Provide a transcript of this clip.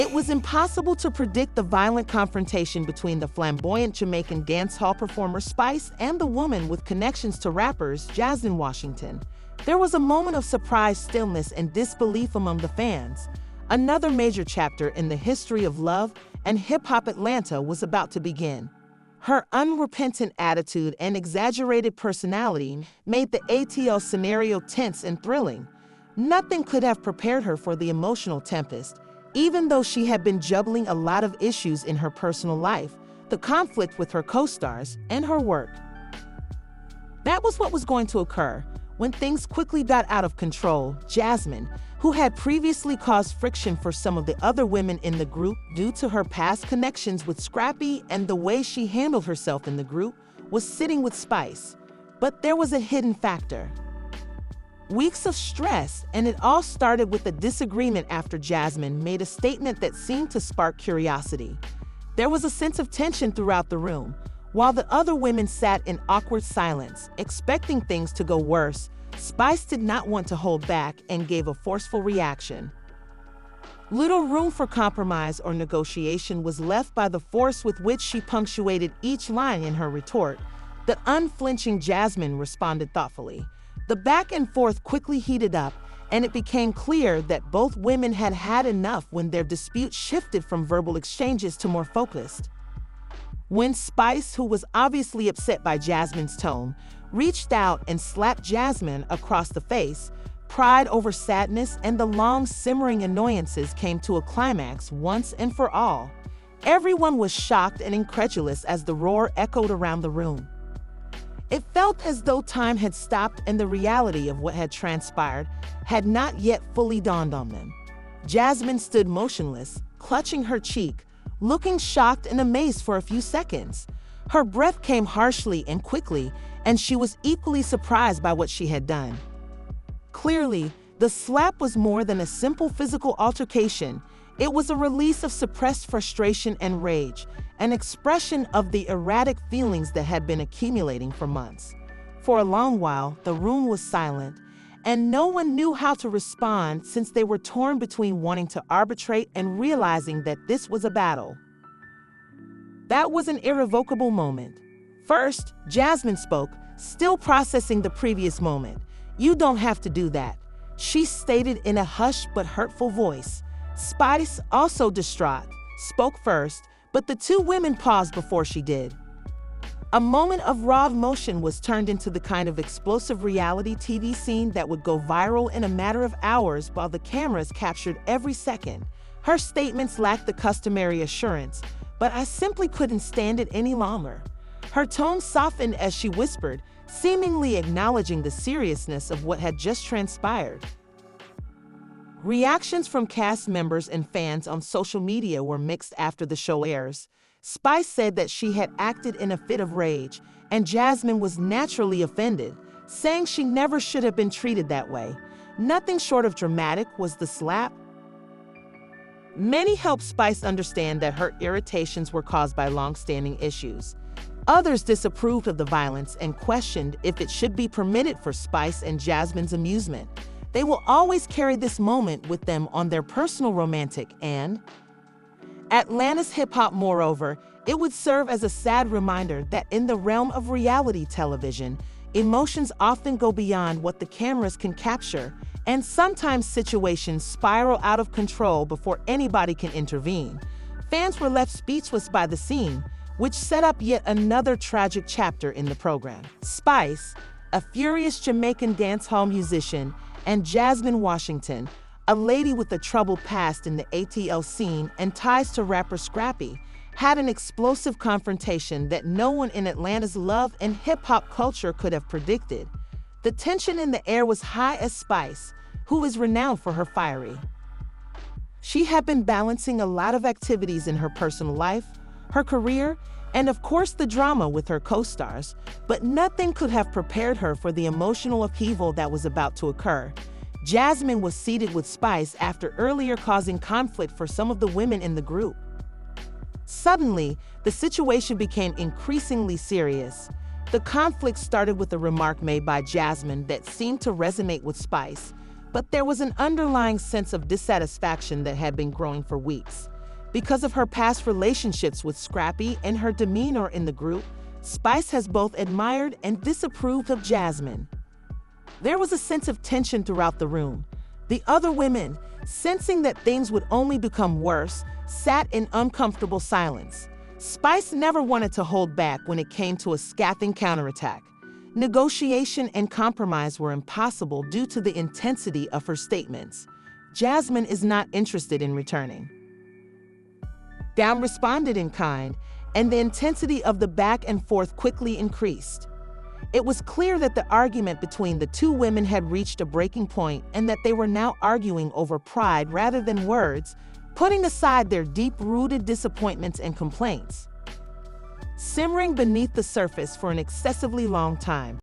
It was impossible to predict the violent confrontation between the flamboyant Jamaican dancehall performer Spice and the woman with connections to rappers Jasmine Washington. There was a moment of surprised stillness and disbelief among the fans. Another major chapter in the history of love and hip-hop Atlanta was about to begin. Her unrepentant attitude and exaggerated personality made the ATL scenario tense and thrilling. Nothing could have prepared her for the emotional tempest. Even though she had been juggling a lot of issues in her personal life, the conflict with her co-stars, and her work. That was what was going to occur. When things quickly got out of control, Jasmine, who had previously caused friction for some of the other women in the group due to her past connections with Scrappy and the way she handled herself in the group, was sitting with Spice. But there was a hidden factor. Weeks of stress, and it all started with a disagreement after Jasmine made a statement that seemed to spark curiosity. There was a sense of tension throughout the room. While the other women sat in awkward silence, expecting things to go worse, Spice did not want to hold back and gave a forceful reaction. Little room for compromise or negotiation was left by the force with which she punctuated each line in her retort. The unflinching Jasmine responded thoughtfully. The back and forth quickly heated up, and it became clear that both women had had enough when their dispute shifted from verbal exchanges to more focused. When Spice, who was obviously upset by Jasmine's tone, reached out and slapped Jasmine across the face, pride over sadness and the long simmering annoyances came to a climax once and for all. Everyone was shocked and incredulous as the roar echoed around the room. It felt as though time had stopped and the reality of what had transpired had not yet fully dawned on them. Jasmine stood motionless, clutching her cheek, looking shocked and amazed for a few seconds. Her breath came harshly and quickly, and she was equally surprised by what she had done. Clearly, the slap was more than a simple physical altercation. It was a release of suppressed frustration and rage, an expression of the erratic feelings that had been accumulating for months. For a long while, the room was silent, and no one knew how to respond since they were torn between wanting to arbitrate and realizing that this was a battle. That was an irrevocable moment. First, Jasmine spoke, still processing the previous moment. "You don't have to do that," she stated in a hushed but hurtful voice. Spice, also distraught, spoke first, but the two women paused before she did. A moment of raw emotion was turned into the kind of explosive reality TV scene that would go viral in a matter of hours while the cameras captured every second. Her statements lacked the customary assurance, "But I simply couldn't stand it any longer." Her tone softened as she whispered, seemingly acknowledging the seriousness of what had just transpired. Reactions from cast members and fans on social media were mixed after the show airs. Spice said that she had acted in a fit of rage, and Jasmine was naturally offended, saying she never should have been treated that way. Nothing short of dramatic was the slap. Many helped Spice understand that her irritations were caused by long-standing issues. Others disapproved of the violence and questioned if it should be permitted for Spice and Jasmine's amusement. They will always carry this moment with them on their personal romantic and Atlanta's hip-hop. Moreover, it would serve as a sad reminder that in the realm of reality television, emotions often go beyond what the cameras can capture, and sometimes situations spiral out of control before anybody can intervene. Fans were left speechless by the scene, which set up yet another tragic chapter in the program. Spice, a furious Jamaican dancehall musician, and Jasmine Washington, a lady with a troubled past in the ATL scene and ties to rapper Scrappy, had an explosive confrontation that no one in Atlanta's love and hip-hop culture could have predicted. The tension in the air was high as Spice, who is renowned for her fiery. She had been balancing a lot of activities in her personal life, her career, and of course the drama with her co-stars, but nothing could have prepared her for the emotional upheaval that was about to occur. Jasmine was seated with Spice after earlier causing conflict for some of the women in the group. Suddenly, the situation became increasingly serious. The conflict started with a remark made by Jasmine that seemed to resonate with Spice, but there was an underlying sense of dissatisfaction that had been growing for weeks. Because of her past relationships with Scrappy and her demeanor in the group, Spice has both admired and disapproved of Jasmine. There was a sense of tension throughout the room. The other women, sensing that things would only become worse, sat in uncomfortable silence. Spice never wanted to hold back when it came to a scathing counterattack. Negotiation and compromise were impossible due to the intensity of her statements. Jasmine is not interested in returning. Down responded in kind, and the intensity of the back and forth quickly increased. It was clear that the argument between the two women had reached a breaking point and that they were now arguing over pride rather than words, putting aside their deep-rooted disappointments and complaints. Simmering beneath the surface for an excessively long time,